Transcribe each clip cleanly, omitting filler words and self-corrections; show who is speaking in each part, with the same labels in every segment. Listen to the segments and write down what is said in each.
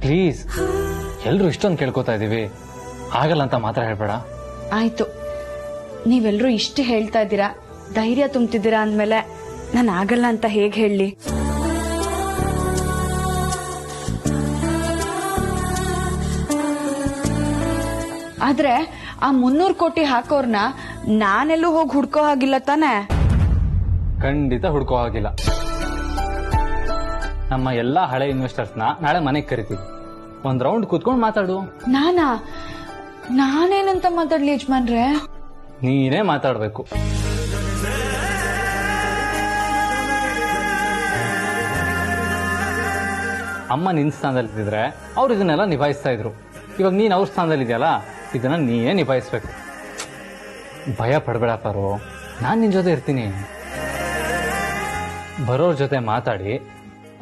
Speaker 1: Please, ಎಲ್ರು ಇಷ್ಟೊಂದು ಕೇಳ್ಕೊತಾ ಇದೀವಿ, ಆಗಲ್ಲ ಅಂತ ಮಾತ್ರ ಹೇಳ್ಬೇಡ.
Speaker 2: ಆಯ್ತು, ನೀವೆಲ್ರೂ ಇಷ್ಟು ಹೇಳ್ತಾ ಇದ್ದೀರಾ, ಧೈರ್ಯ ತುಂಬ್ತಿದ್ದೀರಾ ಅಂದ್ಮೇಲೆ ನಾನು ಆಗಲ್ಲ ಅಂತ ಹೇಗ್ ಹೇಳಿ. ಆದ್ರೆ ಆ 300 ಕೋಟಿ ಹಾಕೋರ್ನ ನಾನೆಲ್ಲೂ ಹೋಗಿ ಹುಡ್ಕೋ ಹಾಗಿಲ್ಲ ತಾನೆ?
Speaker 1: ಖಂಡಿತ ಹುಡ್ಕೋ ಹಾಗಿಲ್ಲ. ನಮ್ಮ ಎಲ್ಲಾ ಹಳೆ ಇನ್ವೆಸ್ಟರ್ಸ್ನ ನಾಳೆ ಮನೆಗೆ ಕರಿತೀವಿ, ಒಂದ್ ರೌಂಡ್ ಕೂತ್ಕೊಂಡು ಮಾತಾಡು.
Speaker 2: ನಾನೇನಂತ ಮಾತಾಡ್ಲಿ ಯಜಮಾನ್ರೆ?
Speaker 1: ನೀನೇ ಮಾತಾಡ್ಬೇಕು. ಅಮ್ಮ ನಿನ್ ಸ್ಥಾನದಲ್ಲಿದ್ದರೆ ಅವ್ರು ಇದನ್ನೆಲ್ಲ ನಿಭಾಯಿಸ್ತಾ ಇದ್ರು. ಇವಾಗ ನೀನ್ ಅವ್ರ ಸ್ಥಾನದಲ್ಲಿ ಇದೆಯಲ್ಲ, ಇದನ್ನ ನೀನೇ ನಿಭಾಯಿಸ್ಬೇಕು. ಭಯ ಪಡಬೇಡ ಪಾರು, ನಾನ್ ನಿನ್ ಜೊತೆ ಇರ್ತೀನಿ. ಬರೋರ್ ಜೊತೆ ಮಾತಾಡಿ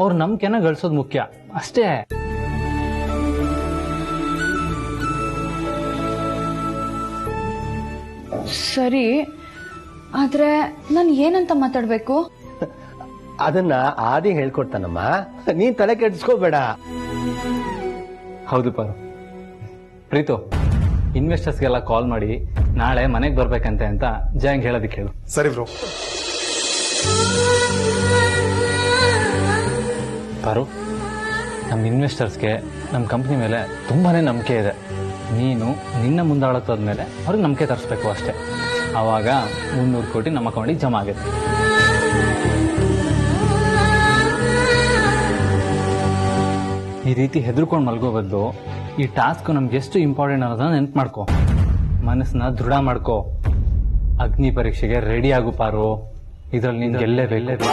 Speaker 1: ಅವ್ರ ನಂಬಿಕೆನ ಗಳಿಸೋದು ಮುಖ್ಯ ಅಷ್ಟೇ.
Speaker 2: ಸರಿ, ಆದ್ರೆ ನಾನು ಏನಂತ ಮಾತಾಡ್ಬೇಕು?
Speaker 3: ಅದನ್ನ ಆದಿ ಹೇಳ್ಕೊಡ್ತಾನಮ್ಮ, ನೀನ್ ತಲೆ ಕೆಡಿಸ್ಕೋಬೇಡ.
Speaker 1: ಹೌದು ಪಾರು. ಪ್ರೀತು, ಇನ್ವೆಸ್ಟರ್ಸ್ಗೆಲ್ಲ ಕಾಲ್ ಮಾಡಿ ನಾಳೆ ಮನೆಗೆ ಬರ್ಬೇಕಂತೆ ಅಂತ ಜಯಂಗ್ ಹೇಳೋದಕ್ಕೆ ಹೇಳು.
Speaker 4: ಸರಿ ಬ್ರೋ.
Speaker 1: ಪಾರು, ನಮ್ಮ ಇನ್ವೆಸ್ಟರ್ಸ್ಗೆ ನಮ್ಮ ಕಂಪ್ನಿ ಮೇಲೆ ತುಂಬಾನೇ ನಂಬಿಕೆ ಇದೆ. ನೀನು ನಿನ್ನ ಮುಂದಾಳತ್ವದ್ಮೇಲೆ ಅವ್ರಿಗೆ ನಂಬಿಕೆ ತರಿಸ್ಬೇಕು ಅಷ್ಟೇ. ಆವಾಗ 300 ಕೋಟಿ ನಮ್ಮ ಅಕೌಂಟಿಗೆ ಜಮಾ ಆಗುತ್ತೆ. ಈ ರೀತಿ ಹೆದರ್ಕೊಂಡು ಮಲ್ಗೋ ಬದಲು ಈ ಟಾಸ್ಕ್ ನಮ್ಗೆ ಎಷ್ಟು ಇಂಪಾರ್ಟೆಂಟ್ ಅನ್ನೋದನ್ನ ನೆನ್ಪು ಮಾಡ್ಕೋ. ಮನಸ್ಸನ್ನ ದೃಢ ಮಾಡ್ಕೋ. ಅಗ್ನಿ ಪರೀಕ್ಷೆಗೆ ರೆಡಿ ಆಗು ಪಾರು. ಇದ್ರಲ್ಲಿ ನೀನ್ ಗೆಲ್ಲೇಬೇಕು.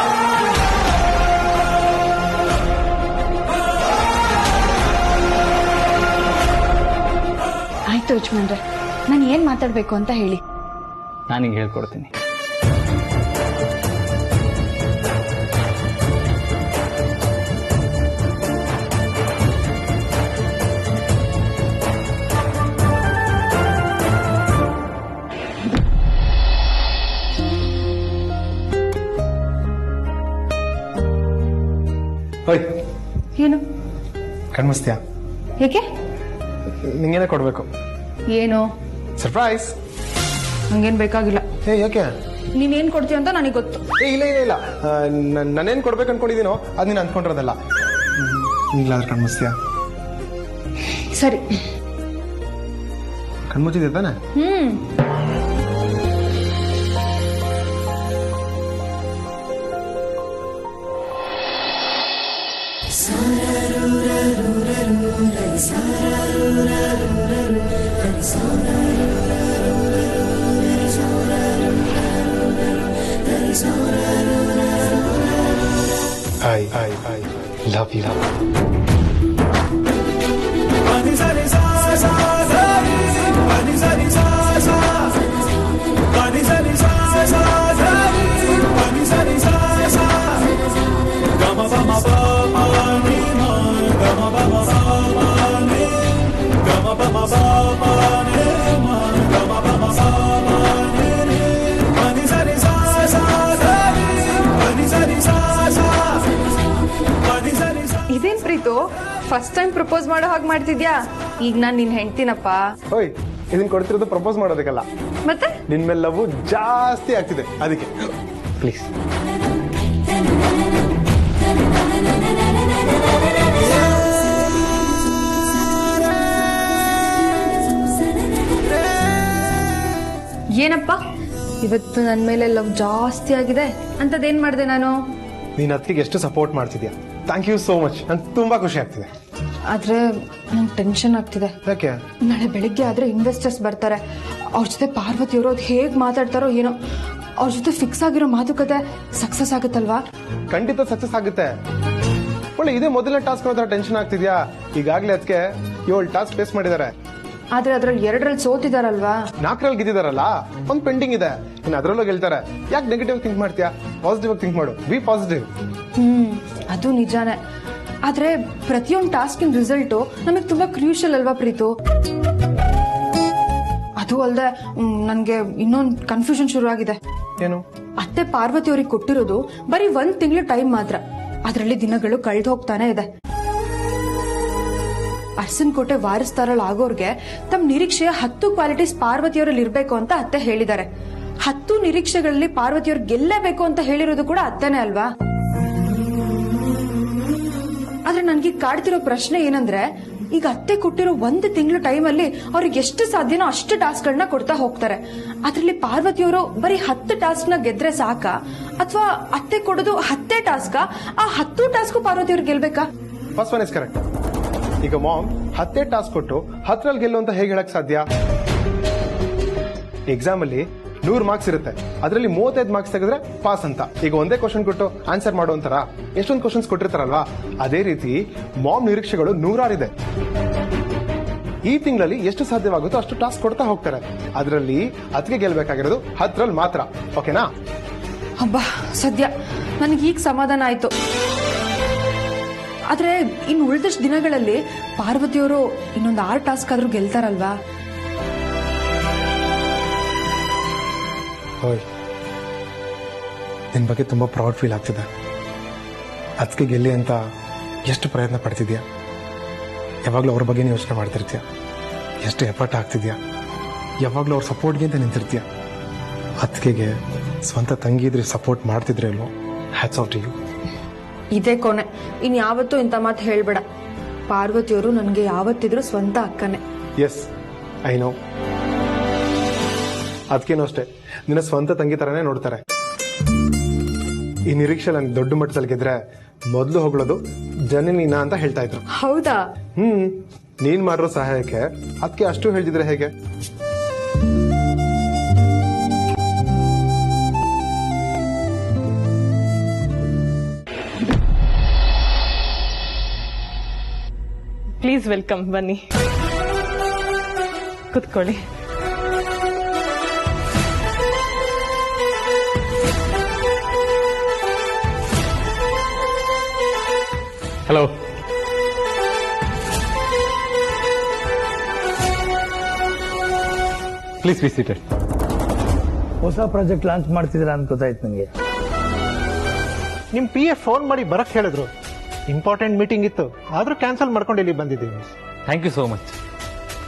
Speaker 2: ಆಯ್ತು ಯಜಮಾನ್ರೆ, ನಾನು ಏನ್ ಮಾತಾಡ್ಬೇಕು ಅಂತ ಹೇಳಿ.
Speaker 1: ನಾನಿಂಗೆ ಹೇಳ್ಕೊಡ್ತೀನಿ.
Speaker 2: ಏನು
Speaker 4: ಕಣ್ಮಸ್ತ್ಯಾ?
Speaker 2: ಏಕೆ?
Speaker 4: ನಿಂಗೇನೆ ಕೊಡ್ಬೇಕು.
Speaker 2: ಏನು
Speaker 4: ಸರ್ಪ್ರೈಸ್?
Speaker 2: ನಂಗೇನ್ ಬೇಕಾಗಿಲ್ಲ.
Speaker 4: ಯಾಕೆ?
Speaker 2: ನೀನೇನ್ ಕೊಡ್ತೀಯ ಅಂತ ನನಗೆ ಗೊತ್ತು.
Speaker 4: ಇಲ್ಲ ಇಲ್ಲ ಇಲ್ಲ, ನಾನೇನ್ ಕೊಡ್ಬೇಕು ಅನ್ಕೊಂಡಿದೀನೋ ಅದ್ ನೀನ್ ಅನ್ಕೊಂಡಿರೋದಲ್ಲ. ಈಗ್ಲಾದ್ರೆ ಕಣ್ಮಸ್ತ್ಯಾ?
Speaker 2: ಸರಿ,
Speaker 4: ಕಣ್ಮುಚ್ಚಿದೆ ತಾನೆ? I love you.
Speaker 2: ಇದೇನ್ ಪ್ರೀತು, ಫಸ್ಟ್ ಟೈಮ್ ಪ್ರಪೋಸ್ ಮಾಡೋ ಹಾಗೆ ಮಾಡ್ತಿದ್ಯಾ? ಈಗ ನಾನ್ ನಿನ್ ಹೆಂಡ್ತಿನಪ್ಪ.
Speaker 4: ಓಯ್, ಇದನ್ ಕೊಡ್ತಿರೋದು ಪ್ರಪೋಸ್ ಮಾಡೋದಕ್ಕಲ್ಲ,
Speaker 2: ಮತ್ತೆ
Speaker 4: ನಿನ್ ಮೇಲೆ ಲವ್ ಜಾಸ್ತಿ ಆಗ್ತಿದೆ ಅದಕ್ಕೆ.
Speaker 1: ಪ್ಲೀಸ್.
Speaker 2: ಏನಪ್ಪ ಇವತ್ತು ನನ್ನ ಮೇಲೆ ಲವ್ ಜಾಸ್ತಿ ಆಗಿದೆ ಅಂತದೇನ್ ಮಾಡಿದೆ ನಾನು?
Speaker 4: ನೀನ್ ಅದಕ್ಕೆ ಎಷ್ಟು ಸಪೋರ್ಟ್ ಮಾಡ್ತಿದ್ಯಾ, ಥ್ಯಾಂಕ್ ಯು ಸೋ ಮಚ್. ನನ್ ತುಂಬಾ ಖುಷಿ ಆಗ್ತಿದೆ.
Speaker 2: ಆದ್ರೆ ನಂಗೆ ಟೆನ್ಷನ್ ಆಗ್ತಿದೆ.
Speaker 4: ಯಾಕೆ?
Speaker 2: ನಾಳೆ ಬೆಳಿಗ್ಗೆ ಆದ್ರೆ ಇನ್ವೆಸ್ಟರ್ಸ್ ಬರ್ತಾರೆ. ಅವ್ರ ಜೊತೆ ಪಾರ್ವತಿ ಅವರು ಅದು ಹೇಗ್ ಮಾತಾಡ್ತಾರೋ ಏನೋ. ಅವ್ರ ಜೊತೆ ಫಿಕ್ಸ್ ಆಗಿರೋ ಮಾತುಕತೆ ಸಕ್ಸಸ್ ಆಗುತ್ತಲ್ವಾ?
Speaker 4: ಖಂಡಿತ ಸಕ್ಸಸ್ ಆಗುತ್ತೆ. ಒಳ್ಳೆ ಇದೇ ಮೊದಲನೇ ಟಾಸ್ಕ್ ಅನ್ನೋ ಟೆನ್ಷನ್ ಆಗ್ತಿದ್ಯಾ? ಈಗಾಗ್ಲೇ ಅದಕ್ಕೆ 7 ಟಾಸ್ಕ್ ಫೇಸ್ ಮಾಡಿದ್ದಾರೆ.
Speaker 2: ಆದ್ರೆ ಅದ್ರಲ್ಲಿ 2ರಲ್ಲಿ ಸೋತಿದಾರಲ್ವಾ?
Speaker 4: 4ರಲ್ಲಿ ಗೆದ್ದಿದಾರಲ್ಲ, ಒಂದ್ ಪೆಂಡಿಂಗ್ ಇದೆ. ಇನ್ನು ಅದ್ರಲ್ಲೂ ಗೆಲ್ತಾರೆ. ಯಾಕೆ ನೆಗೆಟಿವ್ ಥಿಂಕ್ ಮಾಡ್ತೀಯಾ? ಪಾಸಿಟಿವ್ ಥಿಂಕ್ ಮಾಡು. B positive.
Speaker 2: ಅದು ನಿಜಾನೇ. ಆದ್ರೆ ಪ್ರತಿಯೊಂದು ಟಾಸ್ಕಿನ ರಿಸಲ್ಟು ನಮಗೆ ತುಂಬಾ ಕ್ರೂಷಿಯಲ್ ಅಲ್ವಾ ಪ್ರೀತು? ಅದು ಅಲ್ಲದೆ ನನ್ಗೆ ಇನ್ನೊಂದು ಕನ್ಫ್ಯೂಷನ್ ಶುರು ಆಗಿದೆ.
Speaker 4: ಏನು?
Speaker 2: ಅತ್ತೆ ಪಾರ್ವತಿ ಅವ್ರಿಗೆ ಕೊಟ್ಟಿರೋದು ಬರೀ 1 ತಿಂಗಳು ಟೈಮ್ ಮಾತ್ರ. ಅದರಲ್ಲಿ ದಿನಗಳು ಕಳೆದು ಹೋಗ್ತಾನೆ ಇದೆ. ಅರಸನಕೋಟೆ ವಾರಸ್ದಾರಲ್ ಆಗೋರ್ಗೆ ತಮ್ಮ ನಿರೀಕ್ಷೆಯ 10 ಕ್ವಾಲಿಟೀಸ್ ಪಾರ್ವತಿಯವರಲ್ಲಿ ಇರ್ಬೇಕು ಅಂತ ಅತ್ತೆ ಹೇಳಿದ್ದಾರೆ. 10 ನಿರೀಕ್ಷೆಗಳಲ್ಲಿ ಪಾರ್ವತಿಯವ್ರು ಗೆಲ್ಲೇಬೇಕು ಅಂತ ಹೇಳಿರೋದು ಕೂಡ ಅತ್ತೆನೇ ಅಲ್ವಾ? ಆದ್ರೆ ನನ್ಗೆ ಕಾಡ್ತಿರೋ ಪ್ರಶ್ನೆ ಏನಂದ್ರೆ, ಈಗ ಅತ್ತೆ ಕೊಟ್ಟಿರೋ 1 ತಿಂಗಳ ಟೈಮಲ್ಲಿ ಅವ್ರಿಗೆ ಎಷ್ಟು ಸಾಧ್ಯನೋ ಅಷ್ಟು ಟಾಸ್ಕ್ ಗಳನ್ನ ಕೊಡ್ತಾ ಹೋಗ್ತಾರೆ. ಅದ್ರಲ್ಲಿ ಪಾರ್ವತಿಯವರು ಬರೀ 10 ಟಾಸ್ಕ್ ನ ಗೆದ್ರೆ ಸಾಕ, ಅಥವಾ ಅತ್ತೆ ಕೊಡೋದು 10 ಟಾಸ್ಕ್, ಆ 10 ಟಾಸ್ಕ್ ಪಾರ್ವತಿಯವ್ರು ಗೆಲ್ಬೇಕಾ?
Speaker 4: First one is correct. ಈಗ ಮಾಮ್ 10 ಟಾಸ್ಕ್ ಕೊಟ್ಟು 10ರಲ್ಲಿ ಗೆಲ್ಲು ಅಂತ ಹೇಗೆ ಹೇಳಕ್ ಸಾಧ್ಯ? ಎಕ್ಸಾಮ್ ಅಲ್ಲಿ 100 ಮಾರ್ಕ್ಸ್ ಇರುತ್ತೆ, ಅದರಲ್ಲಿ 35 ಮಾರ್ಕ್ಸ್ ತೆಗೆದ್ರೆ ಪಾಸ್ ಅಂತ. ಈಗ ಒಂದೇ ಕ್ವಶನ್ ಕೊಟ್ಟು ಆನ್ಸರ್ ಮಾಡೋ ಅಂತಾರ ಎಷ್ಟೊಂದು ಕ್ವಶನ್ಸ್ ಕೊಟ್ಟಿರ್ತಾರಲ್ವಾ, ಅದೇ ರೀತಿ ಮಾಮ್ ನಿರೀಕ್ಷೆಗಳು 100 ಇದೆ. ಈ ತಿಂಗಳಲ್ಲಿ ಎಷ್ಟು ಸಾಧ್ಯವಾಗುತ್ತೋ ಅಷ್ಟು ಟಾಸ್ಕ್ ಕೊಡ್ತಾ ಹೋಗ್ತಾರೆ. ಅದರಲ್ಲಿ ಅದಕ್ಕೆ ಗೆಲ್ಬೇಕಾಗಿರೋದು 10ರಲ್ಲಿ ಮಾತ್ರ. ಓಕೆನಾ?
Speaker 2: ಹಬ್ಬ ಸದ್ಯ ನನಗೆ ಈಗ ಸಮಾಧಾನ ಆಯ್ತು. ಆದ್ರೆ ಇನ್ನು ಉಳಿದಷ್ಟು ದಿನಗಳಲ್ಲಿ ಪಾರ್ವತಿಯವರು ಇನ್ನೊಂದು 6 ಟಾಸ್ಕ್ ಆದ್ರೂ ಗೆಲ್ತಾರಲ್ವಾ?
Speaker 4: ಓಯ್, ನಿನ್ ಬಗ್ಗೆ ತುಂಬಾ ಪ್ರೌಡ್ ಫೀಲ್ ಆಗ್ತಿದೆ. ಅದಕ್ಕೆ ಗೆಲ್ಲಿ ಅಂತ ಎಷ್ಟು ಪ್ರಯತ್ನ ಪಡ್ತಿದ್ಯಾ, ಯಾವಾಗ್ಲೂ ಅವ್ರ ಬಗ್ಗೆನೇ ಯೋಚನೆ ಮಾಡ್ತಿರ್ತೀಯ, ಎಷ್ಟು ಎಫರ್ಟ್ ಆಗ್ತಿದ್ಯಾ, ಯಾವಾಗ್ಲೂ ಅವ್ರ ಸಪೋರ್ಟ್ಗೆ ಅಂತ ನಿಂತಿರ್ತೀಯ. ಅದಕ್ಕೆ ಸ್ವಂತ ತಂಗಿದ್ರೆ ಸಪೋರ್ಟ್ ಮಾಡ್ತಿದ್ರೆ ಅಲ್ವೋ, ಹ್ಯಾಟ್ಸ್ ಆಫ್ ಟು ಯು.
Speaker 2: ಇದೇ ಕೊನೆ, ಇನ್ ಯಾವತ್ತೂ ಇಂಥ ಮಾತು ಹೇಳ್ಬೇಡ. ಪಾರ್ವತಿಯವರು ನನ್ಗೆ ಯಾವತ್ತಿದ್ರು ಸ್ವಂತ ಅಕ್ಕನೇ.
Speaker 4: S, I know. ಅದಕ್ಕೇನು ಅಷ್ಟೇ, ನಿನ್ನ ಸ್ವಂತ ತಂಗಿ ತರನೇ ನೋಡ್ತಾರೆ. ಈ ನಿರೀಕ್ಷೆ ನನ್ಗೆ ದೊಡ್ಡ ಮಟ್ಟದಲ್ಲಿ ಗೆದ್ರೆ ಮೊದಲು ಹೊಗಳೋದು ಜನನೀನ ಅಂತ ಹೇಳ್ತಾ ಇದ್ರು.
Speaker 2: ಹೌದಾ?
Speaker 4: ನೀನ್ ಮಾಡಿರೋ ಸಹಾಯಕ್ಕೆ ಅದಕ್ಕೆ ಅಷ್ಟು ಹೇಳ್ತಿದ್ರೆ ಹೇಗೆ?
Speaker 5: ಪ್ಲೀಸ್ ವೆಲ್ಕಮ್, ಬನ್ನಿ ಕುತ್ಕೊಳ್ಳಿ.
Speaker 1: ಹಲೋ. Please be seated.
Speaker 6: ಹೊಸ ಪ್ರಾಜೆಕ್ಟ್ ಲಾಂಚ್ ಮಾಡ್ತಿದ್ದೀರಾ ಅಂತ ಗೊತ್ತಾಯ್ತು ನನಗೆ.
Speaker 7: ನಿಮ್ PA ಫೋನ್ ಮಾಡಿ ಬರಕ್ ಹೇಳಿದ್ರು, ಇಂಪಾರ್ಟೆಂಟ್ ಮೀಟಿಂಗ್ ಇತ್ತು, ಆದ್ರೂ ಕ್ಯಾನ್ಸಲ್ ಮಾಡ್ಕೊಂಡು ಇಲ್ಲಿ ಬಂದಿದ್ದೀವಿ.
Speaker 1: Thank you so much.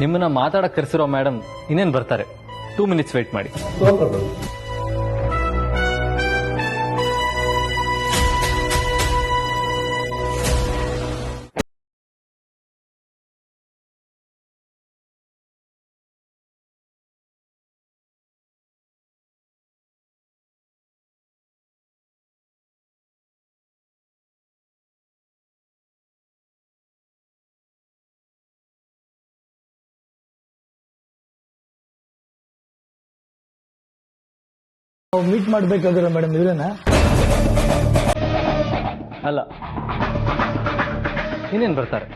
Speaker 1: ನಿಮ್ಮನ್ನ ಮಾತಾಡಕ್ ಕರೆಸಿರೋ ಮೇಡಮ್ ಇನ್ನೇನು ಬರ್ತಾರೆ. 2 ಮಿನಿಟ್ಸ್ ವೇಟ್ ಮಾಡಿ.
Speaker 6: ಮೀಟ್ ಮಾಡ್ಬೇಕಾಗಿರೋ ಮೇಡಮ್ ಇವ್ರೇನಾ?
Speaker 1: ಅಲ್ಲ, ಇನ್ನೇನು ಬರ್ತಾರೆ.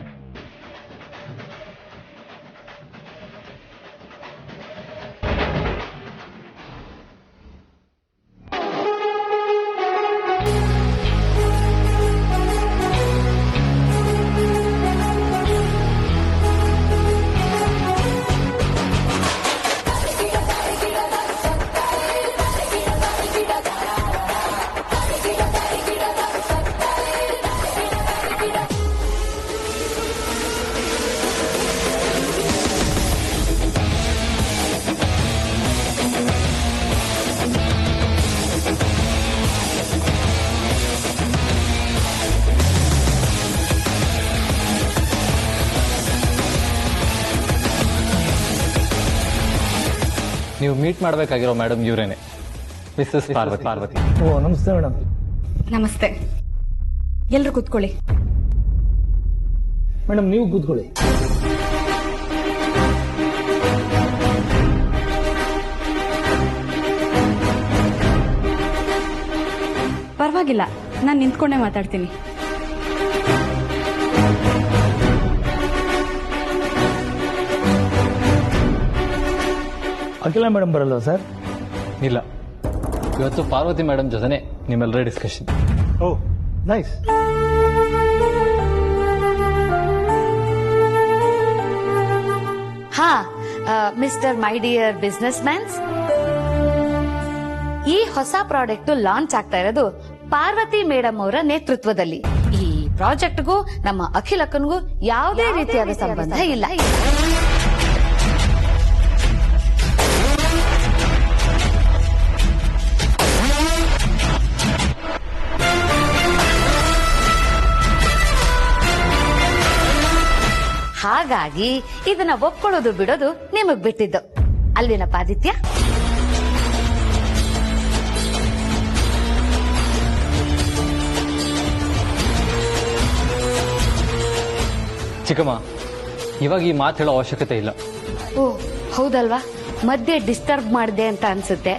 Speaker 1: ನೀವು ಮೀಟ್ ಮಾಡಬೇಕಾಗಿರೋ ಮೇಡಮ್ ಇವರೇನೆ, ಮಿಸ್ಸಸ್ ಪಾರ್ವತಿ.
Speaker 6: ಓ ನಮಸ್ತೆ ಮೇಡಮ್.
Speaker 8: ನಮಸ್ತೆ. ಎಲ್ರು ಕೂತ್ಕೊಳ್ಳಿ.
Speaker 6: ಮೇಡಮ್ ನೀವು ಕೂತ್ಕೊಳ್ಳಿ.
Speaker 8: ಪರವಾಗಿಲ್ಲ, ನಾನು ನಿಂತ್ಕೊಂಡೇ ಮಾತಾಡ್ತೀನಿ.
Speaker 6: ಅಖಿಲ ಮೇಡಮ್ ಬರಲ್ವಾ ಸರ್?
Speaker 1: ಇಲ್ಲ, ಇವತ್ತು ಪಾರ್ವತಿ ಮೇಡಮ್ ಜೊತೆನೆ ನಿಮ್ಮೆಲ್ಲರ ಡಿಸ್ಕಷನ್.
Speaker 7: Oh nice.
Speaker 9: ಹಾ, mister my dear business mans, ಈ ಹೊಸ ಪ್ರಾಡಕ್ಟ್ ಲಾಂಚ್ ಆಗ್ತಾ ಇರೋದು ಪಾರ್ವತಿ ಮೇಡಮ್ ಅವರ ನೇತೃತ್ವದಲ್ಲಿ. ಈ ಪ್ರಾಜೆಕ್ಟ್ಗೂ ನಮ್ಮ ಅಖಿಲಕ್ಕನಿಗೂ ಯಾವುದೇ ರೀತಿಯಾದ ಸಂಬಂಧ ಇಲ್ಲ. ಹಾಗಾಗಿ ಇದನ್ನ ಒಪ್ಕೊಳ್ಳೋದು ಬಿಡೋದು ನಿಮಗ್ ಬಿಟ್ಟಿದ್ದು ಅಲ್ವೇನಪ್ಪ ಆದಿತ್ಯ?
Speaker 1: ಚಿಕ್ಕಮ್ಮ, ಇವಾಗ ಈ ಮಾತು ಹೇಳೋ ಅವಶ್ಯಕತೆ ಇಲ್ಲ.
Speaker 9: ಓ ಹೌದಲ್ವಾ, ಮಧ್ಯೆ ಡಿಸ್ಟರ್ಬ್ ಮಾಡಿದೆ ಅಂತ ಅನ್ಸುತ್ತೆ.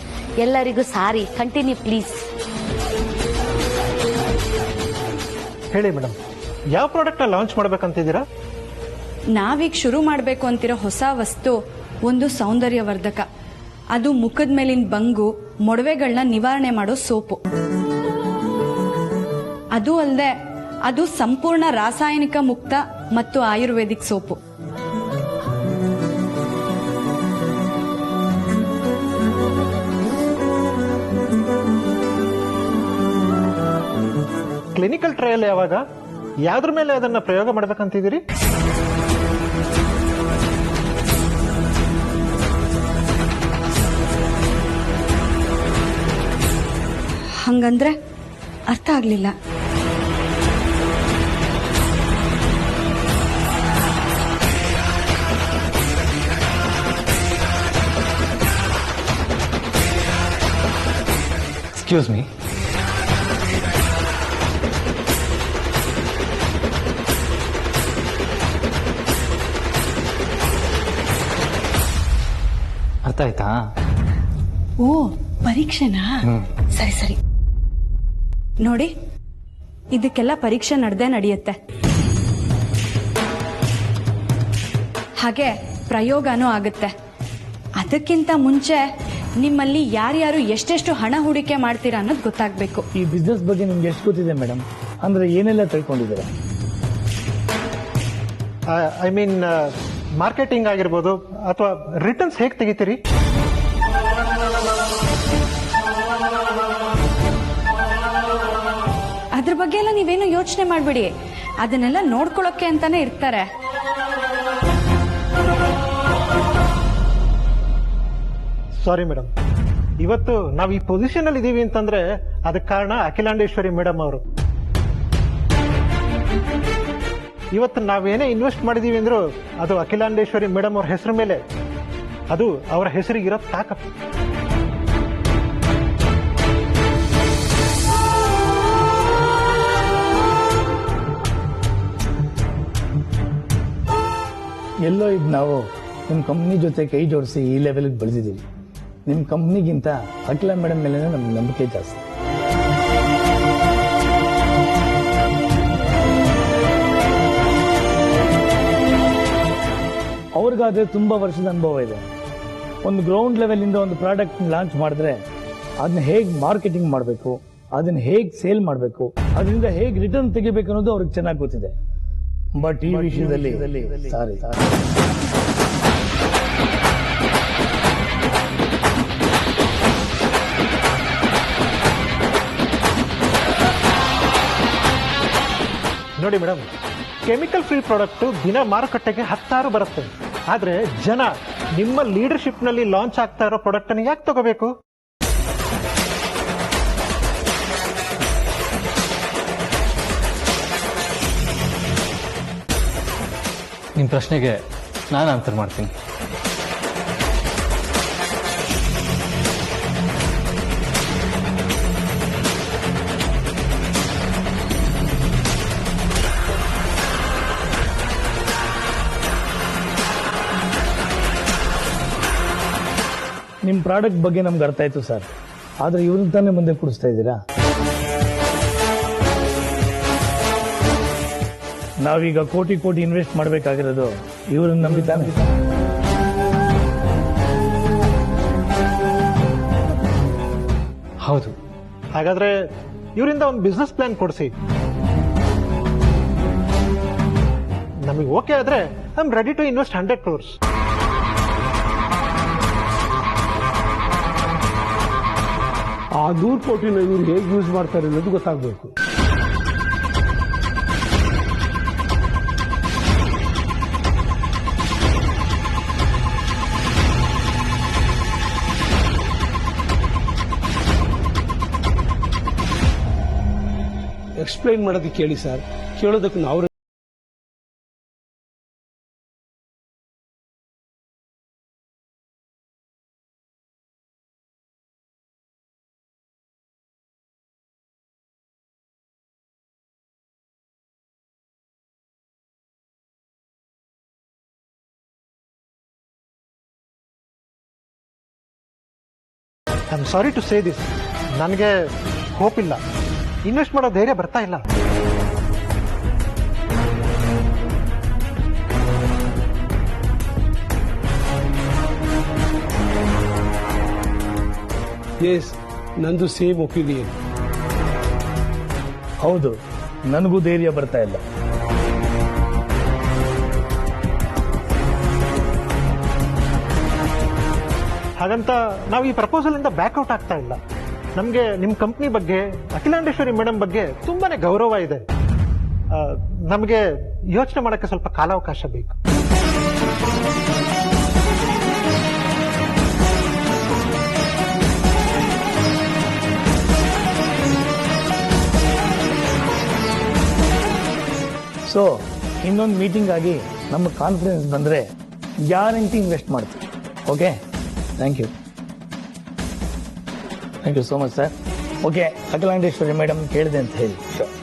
Speaker 9: ಎಲ್ಲರಿಗೂ ಸಾರಿ, ಕಂಟಿನ್ಯೂ ಪ್ಲೀಸ್.
Speaker 7: ಹೇಳಿ ಮೇಡಮ್, ಯಾವ ಪ್ರಾಡಕ್ಟ್ ಲಾಂಚ್ ಮಾಡ್ಬೇಕಂತಿದ್ದೀರಾ?
Speaker 8: ನಾವೀಗ ಶುರು ಮಾಡಬೇಕು ಅಂತಿರೋ ಹೊಸ ವಸ್ತು ಒಂದು ಸೌಂದರ್ಯವರ್ಧಕ. ಅದು ಮುಖದ ಮೇಲಿನ ಬಂಗು, ಮೊಡವೆಗಳನ್ನ ನಿವಾರಣೆ ಮಾಡೋ ಸೋಪು. ಅದು ಅಲ್ಲದೆ ಅದು ಸಂಪೂರ್ಣ ರಾಸಾಯನಿಕ ಮುಕ್ತ ಮತ್ತು ಆಯುರ್ವೇದಿಕ್ ಸೋಪು.
Speaker 7: ಕ್ಲಿನಿಕಲ್ ಟ್ರಯಲ್ ಯಾವಾಗ? ಯಾವ್ದ್ರ ಮೇಲೆ ಅದನ್ನ ಪ್ರಯೋಗ ಮಾಡ್ಬೇಕಂತಿದ್ದೀರಿ?
Speaker 8: ಹಂಗಂದ್ರೆ ಅರ್ಥ ಆಗ್ಲಿಲ್ಲ.
Speaker 1: ಎಕ್ಸ್ಕ್ಯೂಸ್ ಮೀ, ಅರ್ಥ ಆಯ್ತಾ?
Speaker 8: ಓ, ಪರೀಕ್ಷೆನಾ? ಸರಿ ಸರಿ. ನೋಡಿ, ಇದಕ್ಕೆಲ್ಲ ಪರೀಕ್ಷೆ ನಡೆಯುತ್ತೆ. ಹಾಗೆ ಪ್ರಯೋಗನೂ ಆಗುತ್ತೆ. ಅದಕ್ಕಿಂತ ಮುಂಚೆ ನಿಮ್ಮಲ್ಲಿ ಯಾರ್ಯಾರು ಎಷ್ಟೆಷ್ಟು ಹಣ ಹೂಡಿಕೆ ಮಾಡ್ತೀರಾ ಅನ್ನೋದು ಗೊತ್ತಾಗ್ಬೇಕು.
Speaker 6: ಈ ಬಿಸ್ನೆಸ್ ಬಗ್ಗೆ ನಿಮ್ಗೆ ಎಷ್ಟು ಗೊತ್ತಿದೆ ಮೇಡಮ್? ಅಂದ್ರೆ ಏನೆಲ್ಲ ತಿಳ್ಕೊಂಡಿದ್ದೀರಾ?
Speaker 7: ಐ ಮೀನ್ ಮಾರ್ಕೆಟಿಂಗ್ ಆಗಿರ್ಬೋದು, ಅಥವಾ ರಿಟರ್ನ್ಸ್ ಹೇಗೆ ತೆಗಿತೀರಿ?
Speaker 8: ಅದ್ರ ಬಗ್ಗೆ ಎಲ್ಲ ನೀವೇನು ಯೋಚನೆ ಮಾಡ್ಬಿಡಿ. ಅದನ್ನೆಲ್ಲ ನೋಡ್ಕೊಳ್ಳೋಕೆ ಅಂತಾನೆ ಇರ್ತಾರೆ.
Speaker 7: ಸಾರಿ ಮೇಡಮ್, ಇವತ್ತು ನಾವು ಈ ಪೊಸಿಷನ್ ಅಲ್ಲಿ ಇದೀವಿ ಅಂತಂದ್ರೆ ಅದಕ್ಕೆ ಕಾರಣ ಅಖಿಲಾಂಡೇಶ್ವರಿ ಮೇಡಮ್ ಅವರು. ಇವತ್ತು ನಾವೇನೇ ಇನ್ವೆಸ್ಟ್ ಮಾಡಿದೀವಿ ಅಂದ್ರೂ ಅದು ಅಖಿಲಾಂಡೇಶ್ವರಿ ಮೇಡಮ್ ಅವ್ರ ಹೆಸರು ಮೇಲೆ. ಅದು ಅವರ ಹೆಸರಿಗಿರೋ ತಾಕತ್ತು.
Speaker 6: ಎಲ್ಲೋ ಇದು ನಾವು ನಿಮ್ಮ ಕಂಪ್ನಿ ಜೊತೆ ಕೈ ಜೋಡಿಸಿ ಈ ಲೆವೆಲ್ಗೆ ಬೆಳೆದಿದ್ದೀವಿ. ನಿಮ್ಮ ಕಂಪ್ನಿಗಿಂತ ಅಖಿಲ ಮೇಡಮ್ ಮೇಲೆ ನಮ್ಗೆ ನಂಬಿಕೆ ಜಾಸ್ತಿ. ಅವ್ರಿಗಾದ್ರೆ ತುಂಬಾ ವರ್ಷದ ಅನುಭವ ಇದೆ. ಒಂದು ಗ್ರೌಂಡ್ ಲೆವೆಲ್ ಇಂದ ಒಂದು ಪ್ರಾಡಕ್ಟ್ ಲಾಂಚ್ ಮಾಡಿದ್ರೆ ಅದನ್ನ ಹೇಗೆ ಮಾರ್ಕೆಟಿಂಗ್ ಮಾಡಬೇಕು, ಅದನ್ನ ಹೇಗೆ ಸೇಲ್ ಮಾಡಬೇಕು, ಅದರಿಂದ ಹೇಗೆ ರಿಟರ್ನ್ ತೆಗಿಬೇಕು ಅನ್ನೋದು ಅವ್ರಿಗೆ ಚೆನ್ನಾಗಿ ಗೊತ್ತಿದೆ. ಬಟ್ ಈ ವಿಷಯದಲ್ಲಿ ಸಾರಿ.
Speaker 7: ನೋಡಿ ಮೇಡಮ್, ಕೆಮಿಕಲ್ ಫ್ರೀ ಪ್ರಾಡಕ್ಟ್ ದಿನ ಮಾರುಕಟ್ಟೆಗೆ 10,000 ಬರುತ್ತೆ. ಆದ್ರೆ ಜನ ನಿಮ್ಮ ಲೀಡರ್ಶಿಪ್ ನಲ್ಲಿ ಲಾಂಚ್ ಆಗ್ತಾ ಇರೋ ಪ್ರಾಡಕ್ಟ್ ಅನ್ನು ಯಾಕೆ ತಗೋಬೇಕು?
Speaker 1: ನಿಮ್ಮ ಪ್ರಶ್ನೆಗೆ ನಾನು ಆನ್ಸರ್ ಮಾಡ್ತೀನಿ.
Speaker 6: ನಿಮ್ಮ ಪ್ರಾಡಕ್ಟ್ ಬಗ್ಗೆ ನಮ್ಗೆ ಅರ್ಥ ಆಯ್ತು ಸರ್. ಆದ್ರೆ ಇವ್ರನ್ನ ತಾನೇ ಮುಂದೆ ಕೂಡಿಸ್ತಾ ಇದ್ದೀರಾ? ನಾವೀಗ ಕೋಟಿ ಕೋಟಿ ಇನ್ವೆಸ್ಟ್ ಮಾಡಬೇಕಾಗಿರೋದು ಇವ್ರನ್ನ ನಂಬಿತಾನೆ.
Speaker 1: ಹೌದು.
Speaker 7: ಹಾಗಾದ್ರೆ ಇವರಿಂದ ಒಂದು ಬಿಸ್ನೆಸ್ ಪ್ಲಾನ್ ಕೊಡಿಸಿ. ನಮಗೆ ಓಕೆ ಆದ್ರೆ I am ready to invest 100 crores.
Speaker 3: ಆ 100 ಕೋಟಿನ ಇವ್ರು ಹೇಗೆ ಯೂಸ್ ಮಾಡ್ತಾರೆ ಅನ್ನೋದು ಗೊತ್ತಾಗಬೇಕು.
Speaker 10: ಎಕ್ಸ್ಪ್ಲೈನ್ ಮಾಡೋದಕ್ಕೆ ಹೇಳಿ ಸರ್, ಕೇಳೋದಕ್ಕೆ ನಾವು
Speaker 7: I am sorry to say this, ನನಗೆ ಹೋಪ್ ಇಲ್ಲ, ಇನ್ವೆಸ್ಟ್ ಮಾಡೋ ಧೈರ್ಯ ಬರ್ತಾ ಇಲ್ಲ.
Speaker 10: ಎಸ್, ನಂದು ಸೇಮ್ ಒಪಿನಿಯನ್.
Speaker 6: ಹೌದು, ನನಗೂ ಧೈರ್ಯ ಬರ್ತಾ ಇಲ್ಲ.
Speaker 7: ಹಾಗಂತ ನಾವು ಈ ಪ್ರಪೋಸಲ್ ಇಂದ ಬ್ಯಾಕ್ಔಟ್ ಆಗ್ತಾ ಇಲ್ಲ. ನಮಗೆ ನಿಮ್ಮ ಕಂಪ್ನಿ ಬಗ್ಗೆ, ಅಖಿಲಾಂಡೇಶ್ವರಿ ಮೇಡಮ್ ಬಗ್ಗೆ ತುಂಬಾನೇ ಗೌರವ ಇದೆ. ನಮಗೆ ಯೋಚನೆ ಮಾಡೋಕ್ಕೆ ಸ್ವಲ್ಪ ಕಾಲಾವಕಾಶ ಬೇಕು.
Speaker 6: ಸೊ ಇನ್ನೊಂದು ಮೀಟಿಂಗ್ ಆಗಿ ನಮ್ಮ ಕಾನ್ಫಿಡೆನ್ಸ್ ಬಂದರೆ ಗ್ಯಾರಂಟಿ ಇನ್ವೆಸ್ಟ್ ಮಾಡ್ತೀವಿ. Okay, thank you so much sir. Okay, Akhilandeshwari madam ಕೇಳಿದೆ ಅಂತ ಹೇಳಿ. ಶೋರ್.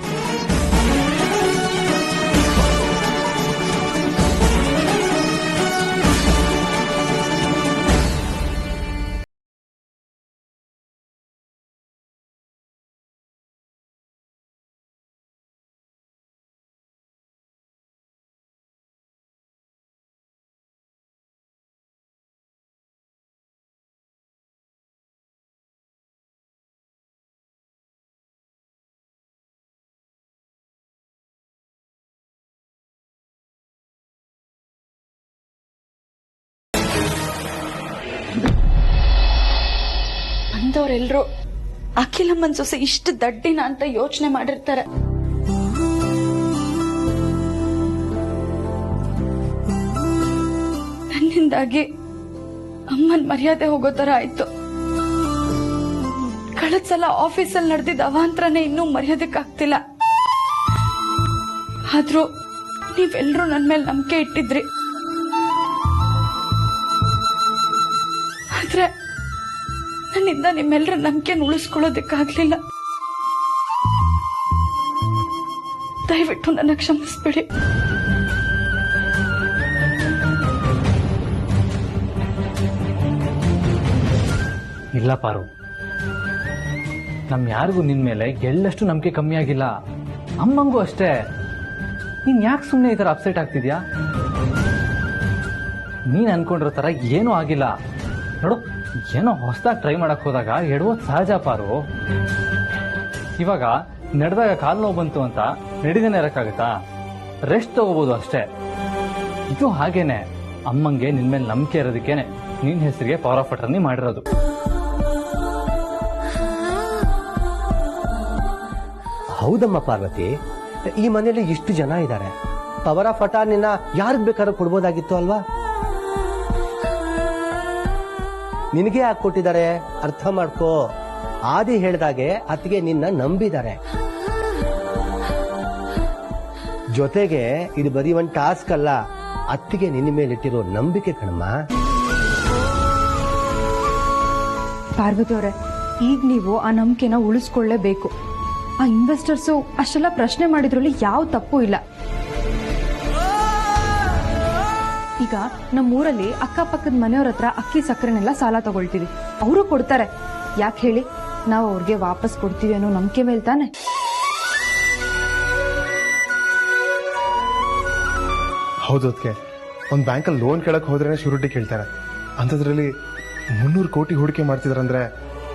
Speaker 8: ಬಂದವರೆಲ್ಲರೂ ಅಖಿಲಮ್ಮನ್ ಸೊಸೆ ಇಷ್ಟು ದಡ್ಡಿನ ಅಂತ ಯೋಚನೆ ಮಾಡಿರ್ತಾರೆ. ನನ್ನಿಂದಾಗಿ ಅಮ್ಮನ್ ಮರ್ಯಾದೆ ಹೋಗೋ ತರ ಆಯ್ತು. ಕಳೆದ ಸಲ ಆಫೀಸಲ್ಲಿ ನಡೆದಿದ್ದ ಅವಾಂತರನೇ ಇನ್ನೂ ಮರ್ಯಾದಕ್ಕಾಗ್ತಿಲ್ಲ. ಆದ್ರೂ ನೀವೆಲ್ಲರೂ ನನ್ ಮೇಲೆ ನಂಬಿಕೆ ಇಟ್ಟಿದ್ರಿ. ಆದ್ರೆ ನನ್ನಿಂದ ನಿಮ್ಮೆಲ್ಲರ ನಂಬಿಕೆನ ಉಳಿಸ್ಕೊಳ್ಳೋದಕ್ಕಾಗ್ಲಿಲ್ಲ. ದಯವಿಟ್ಟು ನನ್ನ ಕ್ಷಮಿಸ್ಬಿಡಿ.
Speaker 1: ಇಲ್ಲ ಪಾರು, ನಮ್ ಯಾರಿಗೂ ನಿನ್ ಮೇಲೆ ಎಳ್ಳಷ್ಟು ನಂಬಿಕೆ ಕಮ್ಮಿ ಆಗಿಲ್ಲ. ಅಮ್ಮಂಗೂ ಅಷ್ಟೇ. ನೀನ್ ಯಾಕೆ ಸುಮ್ಮನೆ ಈ ತರ ಅಪ್ಸೆಟ್ ಆಗ್ತಿದ್ಯಾ? ನೀನ್ ಅನ್ಕೊಂಡಿರೋ ತರ ಏನೂ ಆಗಿಲ್ಲ. ನೋಡು, ಏನೋ ಹೊಸದಾಗಿ ಟ್ರೈ ಮಾಡಕ್ ಹೋದಾಗ ಎಡವೋದು ಸಹಜ ಪಾರು. ಇವಾಗ ನಡೆದಾಗ ಕಾಲು ನೋವು ಬಂತು ಅಂತ ನಡಿದೇನೆ ಇರಕ್ಕಾಗತ್ತಾ? ರೆಸ್ಟ್ ತಗೋಬಹುದು ಅಷ್ಟೇ. ಇದು ಹಾಗೇನೆ, ಅಮ್ಮಂಗೆ ನಿನ್ ಮೇಲೆ ನಂಬಿಕೆ ಇರೋದಕ್ಕೇನೆ ನಿನ್ ಹೆಸರಿಗೆ ಪವರ್ ಆಫ್ ಅಟರ್ನಿ ಮಾಡಿರೋದು.
Speaker 3: ಹೌದಮ್ಮ ಪಾರ್ವತಿ, ಈ ಮನೆಯಲ್ಲಿ ಇಷ್ಟು ಜನ ಇದ್ದಾರೆ. ಪವರ್ ಆಫ್ ಅಟಾರ್ನಿನ ಯಾರಿಗ್ ಬೇಕಾದ್ರೂ ಕೊಡ್ಬೋದಾಗಿತ್ತು ಅಲ್ವಾ? ನಿನಗೆ ಯಾಕೆ ಕೊಟ್ಟಿದ್ದಾರೆ ಅರ್ಥ ಮಾಡ್ಕೋ. ಆದಿ ಹೇಳ್ದಾಗೆ ಅತ್ತಿಗೆ ನಿನ್ನ ನಂಬಿದ್ದಾರೆ. ಜೊತೆಗೆ ಇದು ಬರೀ ಒಂದು ಟಾಸ್ಕ್ ಅಲ್ಲ, ಅತ್ತಿಗೆ ನಿನ್ನ ಮೇಲಿಟ್ಟಿರೋ ನಂಬಿಕೆ ಕಣಮ್ಮ.
Speaker 2: ಪಾರ್ವತಿ ಅವರೇ, ಈಗ ನೀವು ಆ ನಂಬಿಕೆನ ಉಳಿಸ್ಕೊಳ್ಳೇಬೇಕು. ಆ ಇನ್ವೆಸ್ಟರ್ಸು ಅಷ್ಟೆಲ್ಲ ಪ್ರಶ್ನೆ ಮಾಡಿದ್ರಲ್ಲಿ ಯಾವ ತಪ್ಪು ಇಲ್ಲ. ಈಗ ನಮ್ಮೂರಲ್ಲಿ ಅಕ್ಕಪಕ್ಕದ ಮನೆಯವ್ರ ಹತ್ರ ಅಕ್ಕಿ ಸಕ್ಕರೆನೆಲ್ಲ ಸಾಲ ತಗೊಳ್ತೀವಿ. ಅವರು ಕೊಡ್ತಾರೆ. ಯಾಕೆ ಹೇಳಿ? ನಾವು ಅವ್ರಿಗೆ ವಾಪಸ್ ಕೊಡ್ತೀವಿ ಅನ್ನೋ ನಂಬಿಕೆ ಮೇಲೆ ತಾನೆ.
Speaker 4: ಹೌದು, ಅದಕ್ಕೆ ಒಂದು ಬ್ಯಾಂಕಲ್ಲಿ ಲೋನ್ ಕೇಳಕ್ ಹೋದ್ರೇನೆ ಶ್ಯೂರಿಟಿ ಕೇಳ್ತಾರೆ. ಅಂಥದ್ರಲ್ಲಿ 300 ಕೋಟಿ ಹೂಡಿಕೆ ಮಾಡ್ತಿದಾರಂದ್ರೆ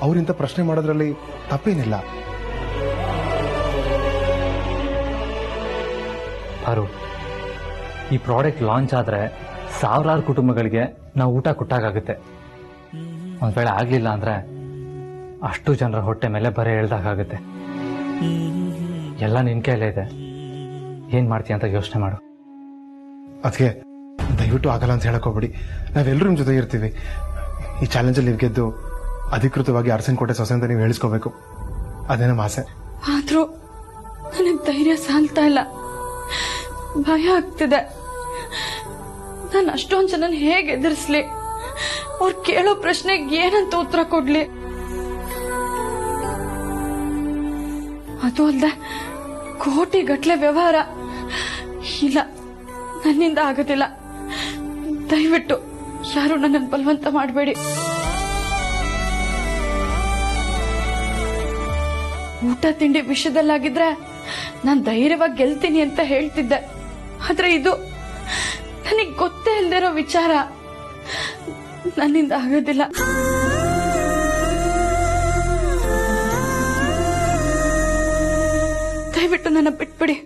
Speaker 4: ಅವರಿಂತ ಪ್ರಶ್ನೆ ಮಾಡೋದ್ರಲ್ಲಿ ತಪ್ಪೇನಿಲ್ಲ.
Speaker 1: ಪಾರು, ಈ ಪ್ರಾಡಕ್ಟ್ ಲಾಂಚ್ ಆದ್ರೆ ಸಾವಿರಾರು ಕುಟುಂಬಗಳಿಗೆ ನಾವು ಊಟ ಕೊಟ್ಟಾಗುತ್ತೆ. ಒಂದ್ ವೇಳೆ ಆಗ್ಲಿಲ್ಲ ಅಂದ್ರೆ ಅಷ್ಟು ಜನರ ಹೊಟ್ಟೆ ಮೇಲೆ ಬರೆ ಎಳ್ದಾಗುತ್ತೆ. ಎಲ್ಲ ನಿನ್ ಕೈಲೇ ಇದೆ. ಏನ್ ಮಾಡ್ತೀಯ ಅಂತ ಯೋಚನೆ ಮಾಡು.
Speaker 4: ಅದಕ್ಕೆ ದಯವಿಟ್ಟು ಆಗಲ್ಲ ಅಂತ ಹೇಳಕ್ ಹೋಗ್ಬಿಡಿ. ನಾವೆಲ್ಲರೂ ನಿಮ್ ಜೊತೆ ಇರ್ತೀವಿ. ಈ ಚಾಲೆಂಜಲ್ಲಿ ನೀವು ಗೆದ್ದು ಅಧಿಕೃತವಾಗಿ ಅರಸನಕೋಟೆ ಸೊಸೆ ಅಂತ ನೀವು ಹೇಳಿಸ್ಕೋಬೇಕು. ಅದೇ ನಮ್ಮ ಆಸೆ.
Speaker 8: ಆದ್ರೂ ನನ್ನ ಧೈರ್ಯ ಸಾಲ್ತಾ ಇಲ್ಲ, ಭಯ ಆಗ್ತಿದೆ. ನಾನು ಅಷ್ಟೊಂದ್ ಜನನ ಹೇಗೆ ಎದುರಿಸ್ಲಿ? ಅವ್ರು ಕೇಳೋ ಪ್ರಶ್ನೆಗೆ ಏನಂತ ಉತ್ತರ ಕೊಡ್ಲಿ? ಅದು ಅಲ್ದೆ ಕೋಟಿ ಗಟ್ಲೆ ವ್ಯವಹಾರ. ಇಲ್ಲ, ನನ್ನಿಂದ ಆಗೋದಿಲ್ಲ. ದಯವಿಟ್ಟು ಯಾರು ನನ್ನನ್ನು ಬಲವಂತ ಮಾಡಬೇಡಿ. ಊಟ ತಿಂಡಿ ವಿಷಯದಲ್ಲಾಗಿದ್ರೆ ನಾನು ಧೈರ್ಯವಾಗಿ ಗೆಲ್ತೀನಿ ಅಂತ ಹೇಳ್ತಿದ್ದೆ. ಆದ್ರೆ ಇದು ನನಗೆ ಗೊತ್ತೇ ಇಲ್ದಿರೋ ವಿಚಾರ. ನನ್ನಿಂದ ಆಗೋದಿಲ್ಲ. ದಯವಿಟ್ಟು ನನ್ನ ಬಿಟ್ಬಿಡಿ.